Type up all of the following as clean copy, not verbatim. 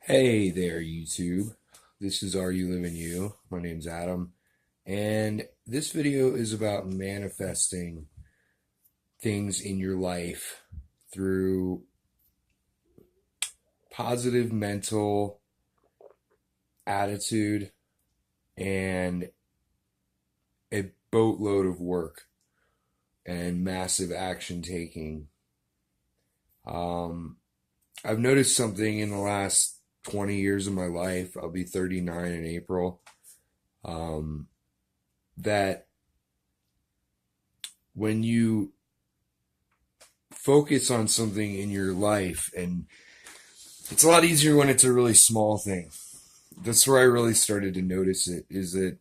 Hey there, YouTube. This is RULivingYou. My name's Adam, and this video is about manifesting things in your life through positive mental attitude and a boatload of work and massive action taking. Um, I've noticed something in the last 20 years of my life. I'll be 39 in April. Um, that when you focus on something in your life, and it's a lot easier when it's a really small thing. That's where I really started to notice it, is that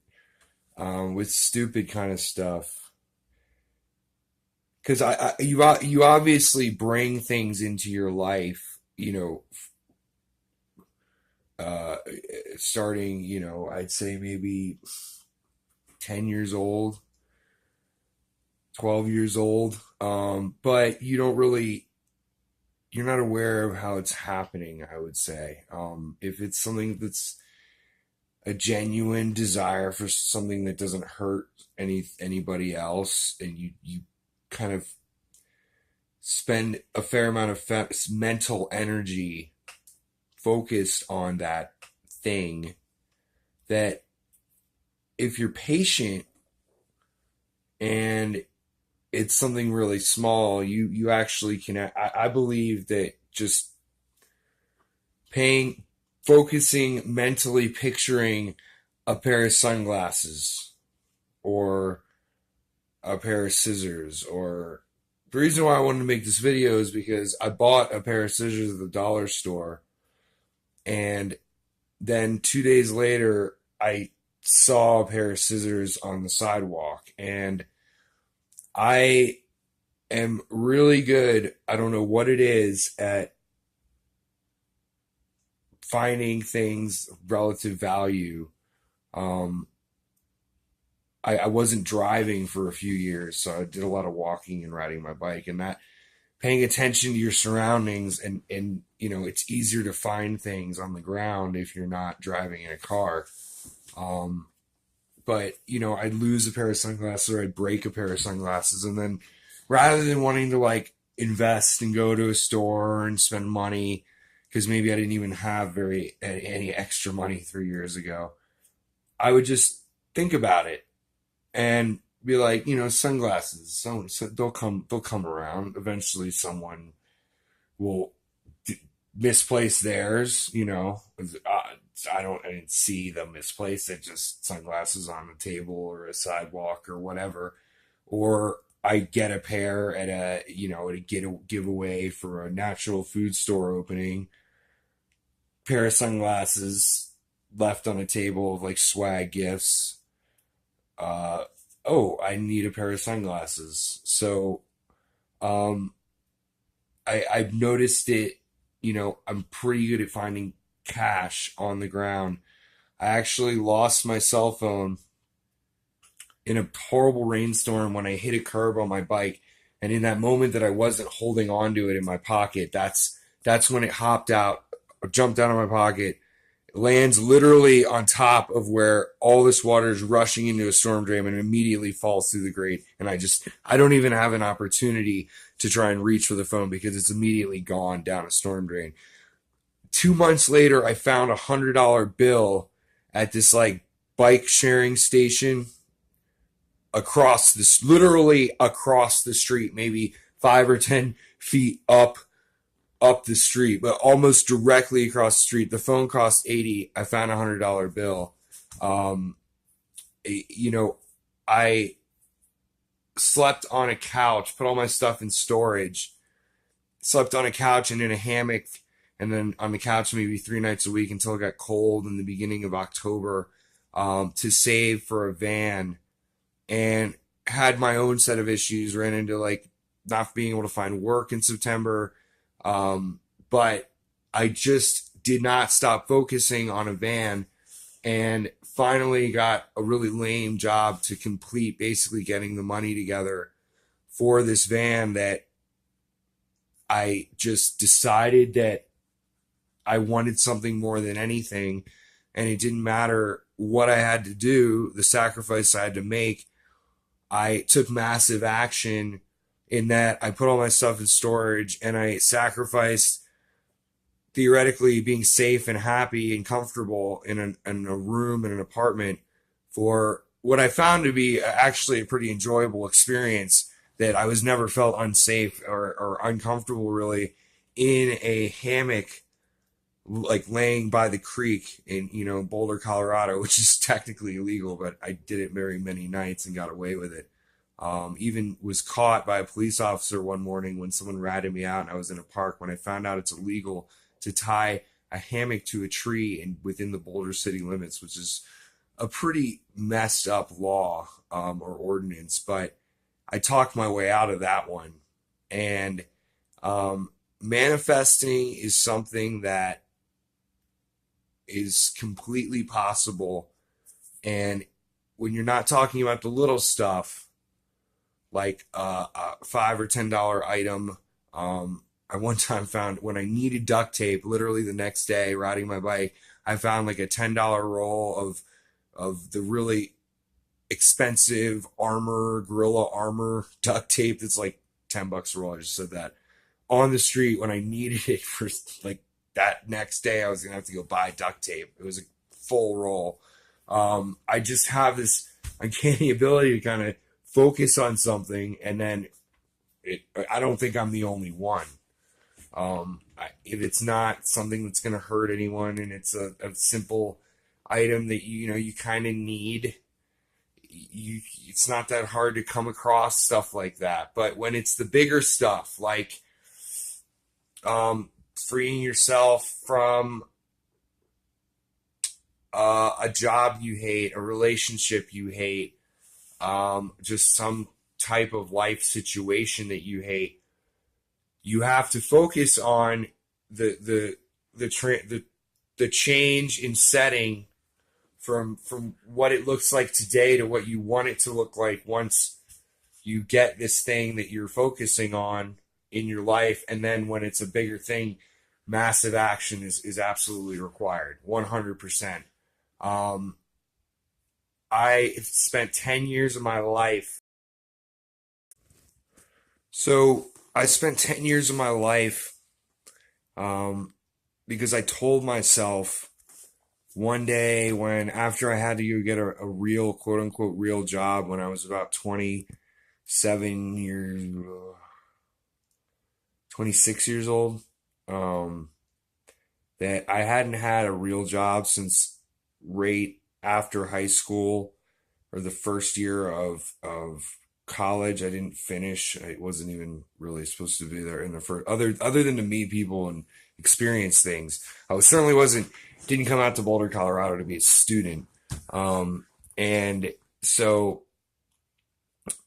with stupid kind of stuff. Because you obviously bring things into your life, uh, starting, I'd say maybe 10 years old, 12 years old. But you're not aware of how it's happening, I would say. If it's something that's a genuine desire for something that doesn't hurt anybody else, and you kind of spend a fair amount of mental energy focused on that thing, that if you're patient and it's something really small, you actually can. I believe that just paying, focusing, mentally picturing a pair of sunglasses or a pair of scissors. Or the reason why I wanted to make this video is because I bought a pair of scissors at the dollar store, and then 2 days later I saw a pair of scissors on the sidewalk, and I am really good. I don't know what it is at finding things of relative value. Um, I wasn't driving for a few years, so I did a lot of walking and riding my bike, and that paying attention to your surroundings, and it's easier to find things on the ground if you're not driving in a car. Um, but I'd lose a pair of sunglasses, or I'd break a pair of sunglasses, and then rather than wanting to like invest and go to a store and spend money, because maybe I didn't even have very any extra money 3 years ago, I would just think about it and be like, sunglasses, so they'll come around eventually. Someone will misplace theirs. I didn't see them misplaced. It just sunglasses on a table or a sidewalk or whatever. Or I get a pair at a giveaway for a natural food store opening. Pair of sunglasses left on a table of like swag gifts. Oh, I need a pair of sunglasses. So um, I've noticed it. I'm pretty good at finding cash on the ground. I actually lost my cell phone in a horrible rainstorm when I hit a curb on my bike, and in that moment that I wasn't holding on to it in my pocket, that's when it hopped out, jumped out of my pocket, lands literally on top of where all this water is rushing into a storm drain, and immediately falls through the grate. And I don't even have an opportunity to try and reach for the phone because it's immediately gone down a storm drain. 2 months later, I found $100 bill at this like bike sharing station literally across the street, maybe 5 or 10 feet up the street, but almost directly across the street. The phone cost 80. I found $100 bill. Um, I slept on a couch, put all my stuff in storage, slept on a couch and in a hammock, and then on the couch maybe 3 nights a week until it got cold in the beginning of October, to save for a van, and had my own set of issues. Ran into like not being able to find work in September. But I just did not stop focusing on a van, and finally got a really lame job to complete, basically getting the money together for this van, that I just decided that I wanted something more than anything, and it didn't matter what I had to do, the sacrifice I had to make. I took massive action in that I put all my stuff in storage and I sacrificed theoretically being safe and happy and comfortable in a room in an apartment for what I found to be actually a pretty enjoyable experience, that I was never felt unsafe or uncomfortable really in a hammock, like laying by the creek in, Boulder, Colorado, which is technically illegal, but I did it very many nights and got away with it. Even was caught by a police officer one morning when someone ratted me out and I was in a park, when I found out it's illegal to tie a hammock to a tree within the Boulder city limits, which is a pretty messed up law, or ordinance. But I talked my way out of that one. And manifesting is something that is completely possible. And when you're not talking about the little stuff, like a $5 or $10 item, I one time found, when I needed duct tape, literally the next day riding my bike, I found like a $10 roll of the really expensive Gorilla Armor duct tape that's like $10 a roll. I just said that on the street when I needed it for like that next day. I was gonna have to go buy duct tape. It was a full roll. I just have this uncanny ability to kind of focus on something, and then I don't think I'm the only one. If it's not something that's going to hurt anyone and it's a simple item that you kind of need, it's not that hard to come across stuff like that. But when it's the bigger stuff, like freeing yourself from a job you hate, a relationship you hate, just some type of life situation that you hate, you have to focus on the change in setting from what it looks like today to what you want it to look like once you get this thing that you're focusing on in your life. And then when it's a bigger thing, massive action is absolutely required, 100%. I spent 10 years of my life. So I spent 10 years of my life, because I told myself one day, after I had to go get a real, quote unquote, real job when I was about 26 years old, that I hadn't had a real job since right after high school, or the first year of college. I didn't finish. I wasn't even really supposed to be there in the first, other than to meet people and experience things. I didn't come out to Boulder, Colorado to be a student. And so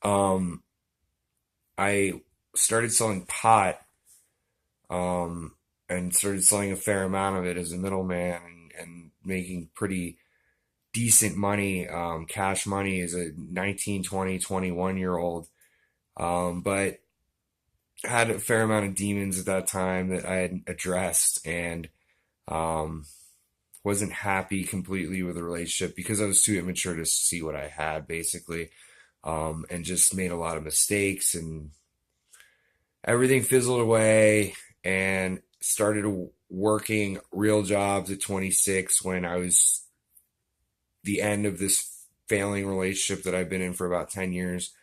I started selling pot, and started selling a fair amount of it as a middleman, and making pretty decent money, cash money, as a 19, 20, 21-year-old. But had a fair amount of demons at that time that I had addressed, and wasn't happy completely with the relationship because I was too immature to see what I had, basically, and just made a lot of mistakes, and everything fizzled away, and started working real jobs at 26 when I was the end of this failing relationship that I've been in for about 10 years.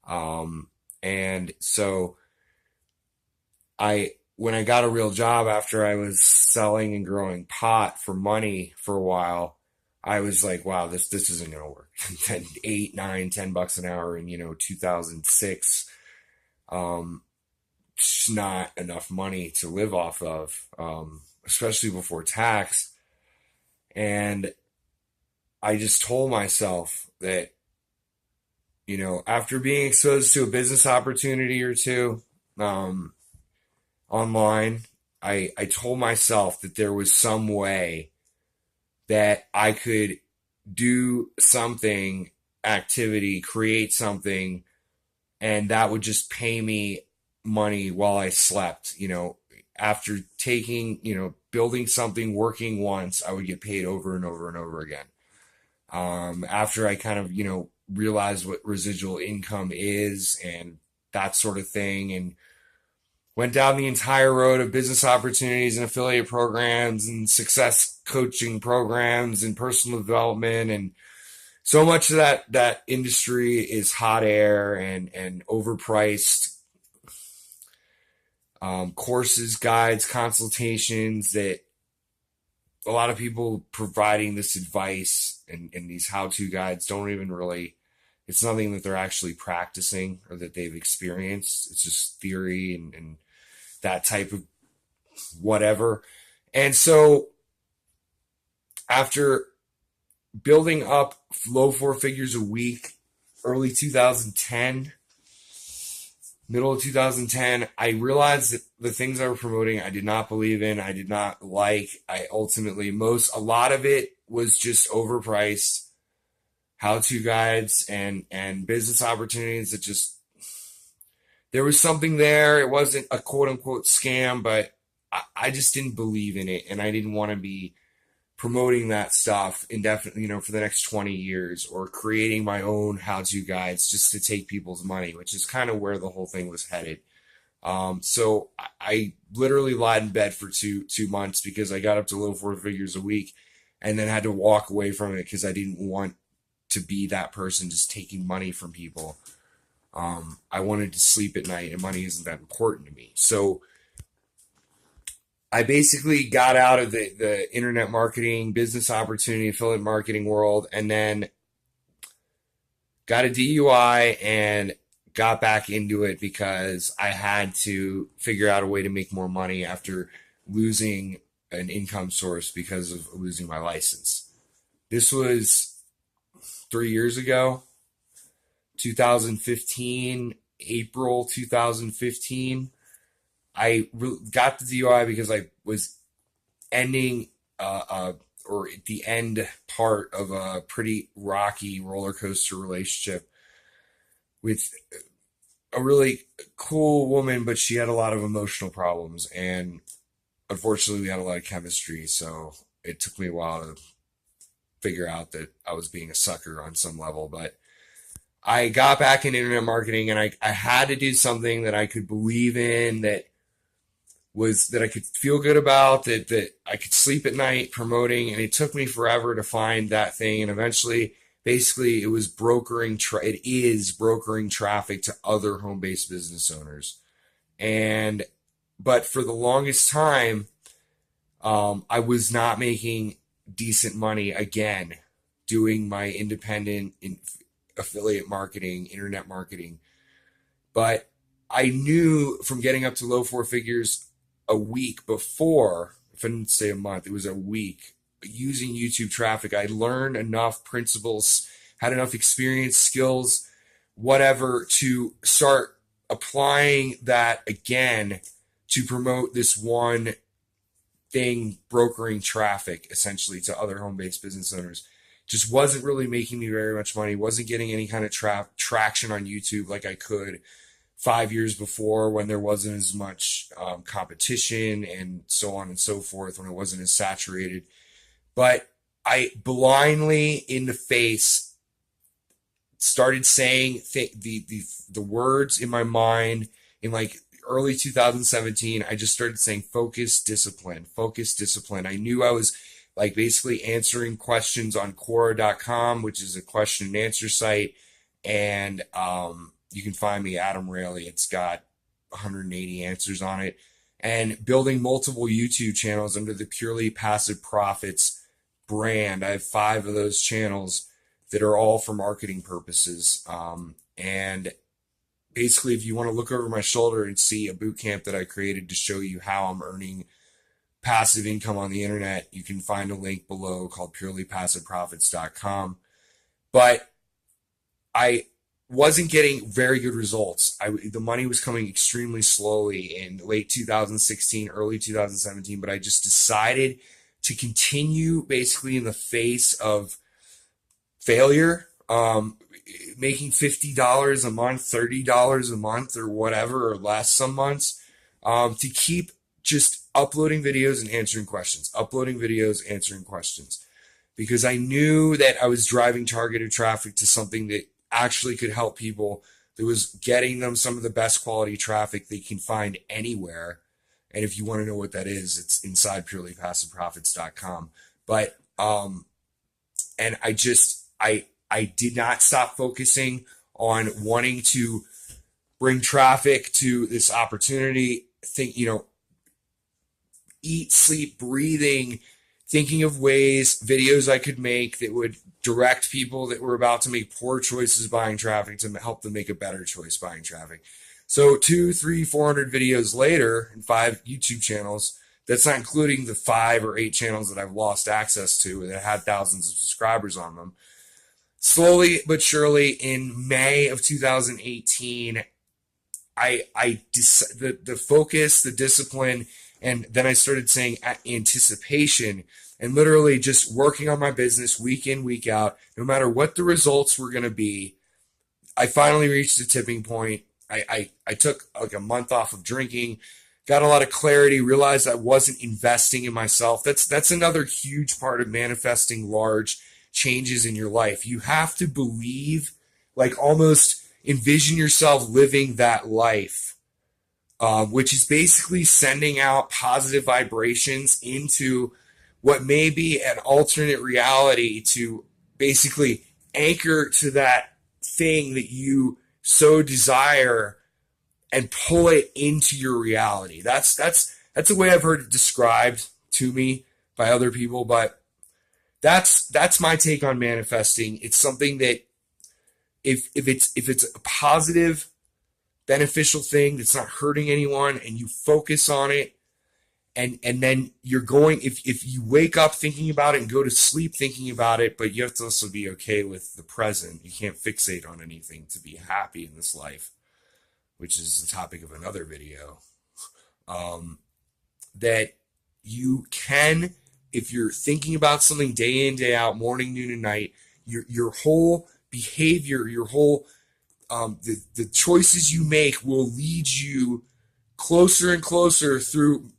And so when I got a real job after I was selling and growing pot for money for a while, I was like, wow, this isn't going to work. 10, 8, 9, $10 an hour in, 2006. It's not enough money to live off of, especially before tax. And I just told myself that, after being exposed to a business opportunity or two, online, I told myself that there was some way that I could do something, create something, and that would just pay me money while I slept, after taking, building something, working once, I would get paid over and over and over again. After I kind of, realized what residual income is and that sort of thing, and went down the entire road of business opportunities and affiliate programs and success coaching programs and personal development. And so much of that industry is hot air and overpriced courses, guides, consultations, that a lot of people providing this advice and these how-to guides don't even really, it's nothing that they're actually practicing or that they've experienced. It's just theory and that type of whatever. And so after building up low four figures a week, early 2010, middle of 2010, I realized that the things I was promoting, I did not believe in, I did not like. A lot of it was just overpriced how-to guides and business opportunities that just, there was something there. It wasn't a quote unquote scam, but I just didn't believe in it. And I didn't want to be promoting that stuff indefinitely, for the next 20 years, or creating my own how-to guides just to take people's money, which is kind of where the whole thing was headed. So I literally lied in bed for two months because I got up to low four figures a week and then had to walk away from it because I didn't want to be that person just taking money from people. I wanted to sleep at night, and money isn't that important to me. So I basically got out of the internet marketing, business opportunity, affiliate marketing world, and then got a DUI and got back into it because I had to figure out a way to make more money after losing an income source because of losing my license. This was 3 years ago, 2015, April 2015. I got the DUI because I was ending or at the end part of a pretty rocky roller coaster relationship with a really cool woman, but she had a lot of emotional problems, and unfortunately we had a lot of chemistry, so it took me a while to figure out that I was being a sucker on some level. But I got back in internet marketing, and I had to do something that I could believe in, that I could feel good about, that I could sleep at night promoting. And it took me forever to find that thing. And eventually, basically, it is brokering traffic to other home-based business owners. But for the longest time, I was not making decent money again doing my independent affiliate marketing, internet marketing. But I knew from getting up to low four figures a week before, if I didn't say a month, it was a week, using YouTube traffic, I learned enough principles, had enough experience, skills, whatever, to start applying that again to promote this one thing, brokering traffic essentially to other home-based business owners. Just wasn't really making me very much money, wasn't getting any kind of traction on YouTube like I could 5 years before, when there wasn't as much competition and so on and so forth, when it wasn't as saturated. But I blindly, in the face, started saying the words in my mind in like early 2017. I just started saying focus, discipline, focus, discipline. I knew I was like basically answering questions on Quora.com, which is a question and answer site. And you can find me, Adam Rayleigh. It's got 180 answers on it. And building multiple YouTube channels under the Purely Passive Profits brand. I have 5 of those channels that are all for marketing purposes. And basically, if you want to look over my shoulder and see a boot camp that I created to show you how I'm earning passive income on the internet, you can find a link below called purelypassiveprofits.com. But I wasn't getting very good results. The money was coming extremely slowly in late 2016, early 2017, but I just decided to continue basically in the face of failure, making $50 a month, $30 a month, or whatever, or less some months, to keep just uploading videos and answering questions, uploading videos, answering questions, because I knew that I was driving targeted traffic to something that actually could help people, that was getting them some of the best quality traffic they can find anywhere. And if you want to know what that is, it's inside purelypassiveprofits.com. But and I did not stop focusing on wanting to bring traffic to this opportunity. Eat, sleep, breathing, thinking of videos I could make that would direct people that were about to make poor choices buying traffic to help them make a better choice buying traffic. So 200, 300, 400 videos later and 5 YouTube channels, that's not including the 5 or 8 channels that I've lost access to that had thousands of subscribers on them. Slowly but surely, in May of 2018, the focus, the discipline, and then I started saying anticipation, and literally just working on my business week in, week out, no matter what the results were going to be. I finally reached a tipping point. I took like a month off of drinking, got a lot of clarity, realized I wasn't investing in myself. That's another huge part of manifesting large changes in your life. You have to believe, like almost envision yourself living that life, which is basically sending out positive vibrations into what may be an alternate reality to basically anchor to that thing that you so desire and pull it into your reality. That's the way I've heard it described to me by other people, but that's my take on manifesting. It's something that if it's a positive, beneficial thing that's not hurting anyone, and you focus on it, and then you're going, if you wake up thinking about it and go to sleep thinking about it, but you have to also be okay with the present. You can't fixate on anything to be happy in this life, which is the topic of another video. That you can, if you're thinking about something day in, day out, morning, noon, and night, your whole behavior, your whole the choices you make will lead you closer and closer through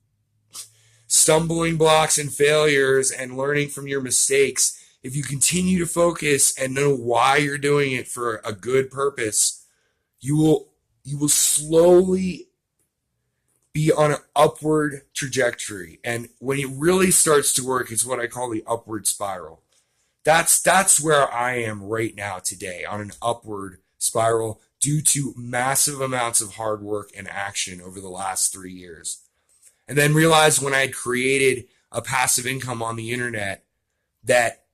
stumbling blocks and failures and learning from your mistakes. If you continue to focus and know why you're doing it for a good purpose, you will slowly be on an upward trajectory. And when it really starts to work, it's what I call the upward spiral. That's where I am right now today, on an upward spiral due to massive amounts of hard work and action over the last 3 years. And then realized when I had created a passive income on the internet that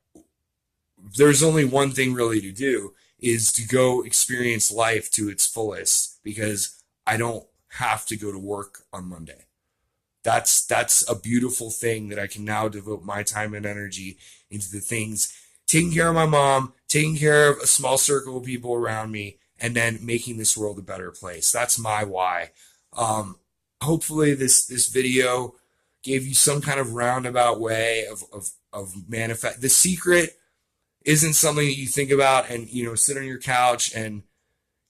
there's only one thing really to do, is to go experience life to its fullest, because I don't have to go to work on Monday. That's a beautiful thing that I can now devote my time and energy into the things, taking care of my mom, taking care of a small circle of people around me, and then making this world a better place. That's my why. Hopefully this video gave you some kind of roundabout way of manifest. The secret isn't something that you think about and sit on your couch and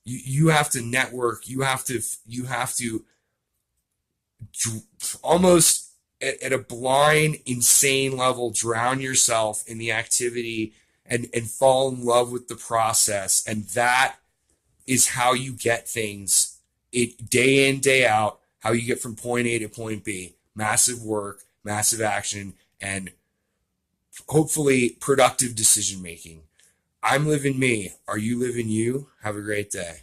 you have to network. You have to almost at a blind, insane level drown yourself in the activity and fall in love with the process. And that is how you get things day in, day out, how you get from point A to point B. Massive work, massive action, and hopefully productive decision making. I'm living me. Are you living you? Have a great day.